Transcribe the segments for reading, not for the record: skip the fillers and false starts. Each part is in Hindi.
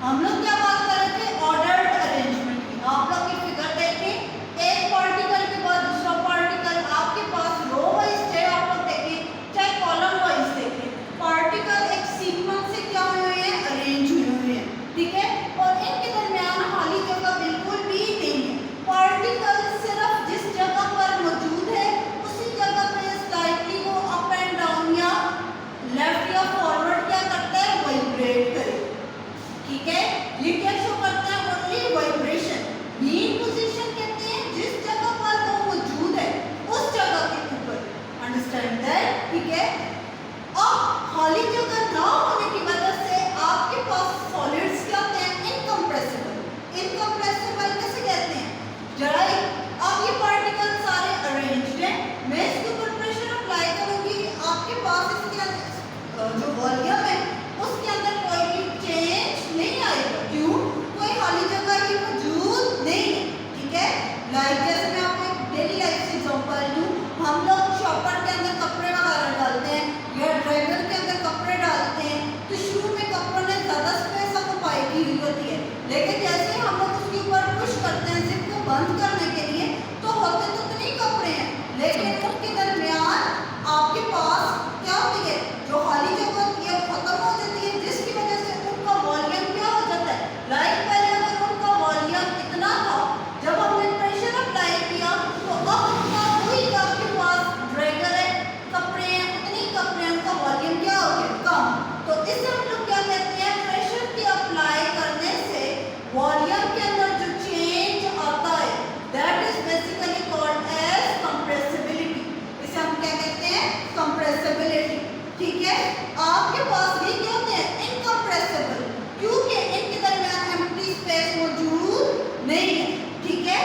हम लोग क्या बात कर रहे थे? ऑर्डर्ड अरेंजमेंट की। आप लोग की फिगर देखें, एक पार्टिकल के बाद दूसरा पार्टिकल आपके पास रो वाइज चाहे आप लोग देखें चाहे कॉलम वाइज देखें, पार्टिकल एक सीक्वेंस से क्या हुए हैं? अरेंज हुए हैं, ठीक है। और इनके दरमियान खाली जगह बिल्कुल भी नहीं है। पार्टिकल सिर्फ जिस जगह पर मौजूद है उसी जगह पे स्लाइटली वो अप एंड डाउन या लेफ्ट या फॉरवर्ड क्या करता है? वाइब्रेट करे, ठीक है। ये क्या शो करता है? Only vibration. मीन पोजीशन कहते हैं जिस जगह पर वो मौजूद है उस जगह के ऊपर, अंडरस्टैंड दैट, ठीक है। अब खाली जगह ना होने की वजह से आपके पास सॉलिड्स क्या होते हैं? इनकम्प्रेसिबल। इनकम्प्रेसिबल कैसे कहते हैं? जरा अब ये पार्टिकल सारे अरेंज्ड हैं, मैं इसके ऊपर प्रेशर अप्लाई करूंगी, आपके पास इसके जो वॉल्यूम है उसके अंदर कोई भी चेंज नहीं आएगा। क्यों? कोई खाली जगह ही मौजूद नहीं है, ठीक है। लाइक जैसे मैं आपको एक डेली लाइफ से एग्जांपल दूं, हम लोग शॉपर के अंदर कपड़े वगैरह डालते हैं या ड्राइवर के अंदर कपड़े डालते हैं, तो शुरू में कपड़ों ने ज़्यादा स्पेस ऑक्युपाई की हुई होती है, लेकिन जैसे हम लोग उसके ऊपर पुश करते हैं जिप को बंद करने के लिए, तो होते तो इतने कपड़े हैं, लेकिन उनके दरमियान आपके पास क्या होती है? जो खाली जगह होती है खत्म हो जाती है, जिसकी वजह से उनका वॉल्यूम क्या हो जाता है? लाइक पहले अगर उनका वॉल्यूम इतना था, जब हमने प्रेशर अप्लाई किया तो अब उनका वही आपके पास ड्रैगर है, कपड़े हैं, उतनी कपड़े हैं, उनका वॉल्यूम क्या हो गया? कम। तो इससे हम लोग क्या कहते हैं? प्रेशर के अप्लाई करने से वॉल्यूम के अंदर जो चेंज आता है that is basically called as compressibility. इसे हम क्या कहते हैं? कंप्रेसिबिलिटी, ठीक है। आपके पास ये क्या होते हैं? इनकम्प्रेसिबल, क्योंकि इनके दरमियान एम्प्टी स्पेस मौजूद नहीं है, ठीक है।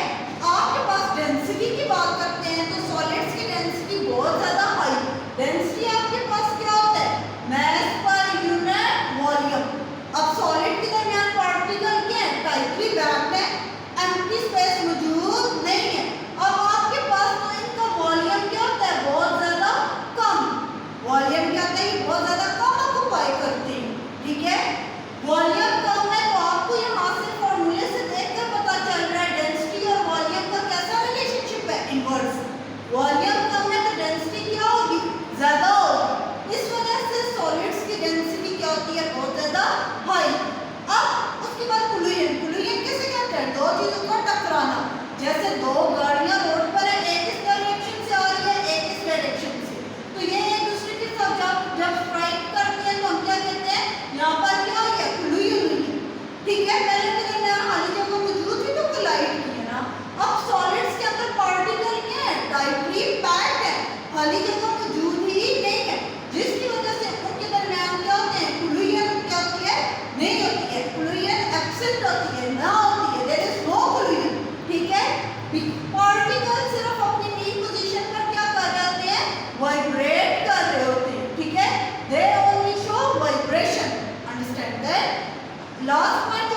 आपके पास डेंसिटी की बात करते हैं तो सॉलिड्स की डेंसिटी बहुत ज्यादा हाई। डेंसिटी आपके पास क्या होता है? मास पर यूनिट वॉल्यूम। अब सॉलिड के दरमियान पार्टिकल क्या है? टाइटली पैक्ड है, एम्प्टी स्पेस मौजूद नहीं है। अब आपके पास तो इनका वॉल्यूम क्या होता है? बहुत ज्यादा कम। वॉल्यूम क्या होता है? बहुत ज्यादा कम ऑक्युपाई करते हैं, ठीक है। वॉल्यूम कम है तो आपको यहाँ से फॉर्मूले से देखकर पता चल रहा है डेंसिटी और वॉल्यूम का कैसा रिलेशनशिप है? इनवर्स। वॉल्यूम कम है तो डेंसिटी क्या होगी? ज्यादा होगी। इस वजह से सॉलिड्स की डेंसिटी क्या होती है? बहुत ज्यादा हाई। अब उसके बाद फ्लूइड। फ्लूइड किसे कहते हैं? दो चीजों का टकराना। जैसे दो गाड़ियां रोड पर है, एक इस डायरेक्शन से आ रही है, एक इस डायरेक्शन से, तो ये एक दूसरे के साथ जब स्ट्राइक करती है तो हम क्या कहते हैं? यहाँ पर क्या हो गया? फ्लूइड हुई है, ठीक है। पहले के दरमियान खाली जगह मौजूद थी तो कोलाइड की है ना। अब सॉलिड्स के अंदर पार्टिकल क्या है? टाइटली पैक्ड है, खाली जगह मौजूद ही नहीं है, जिसकी वजह से उनके दरमियान क्या होते हैं? फ्लूइड क्या होती है? नहीं होती है। फ्लूइड एब्सेंट होती है, ना होती है, देयर इज नो फ्लूइड, ठीक है। पार्टिकल सिर्फ अपनी मीन पोजीशन पर क्या कर रहे होते हैं? वाइब्रेट कर रहे होते हैं, ठीक है। They only show vibration, understand that. Last point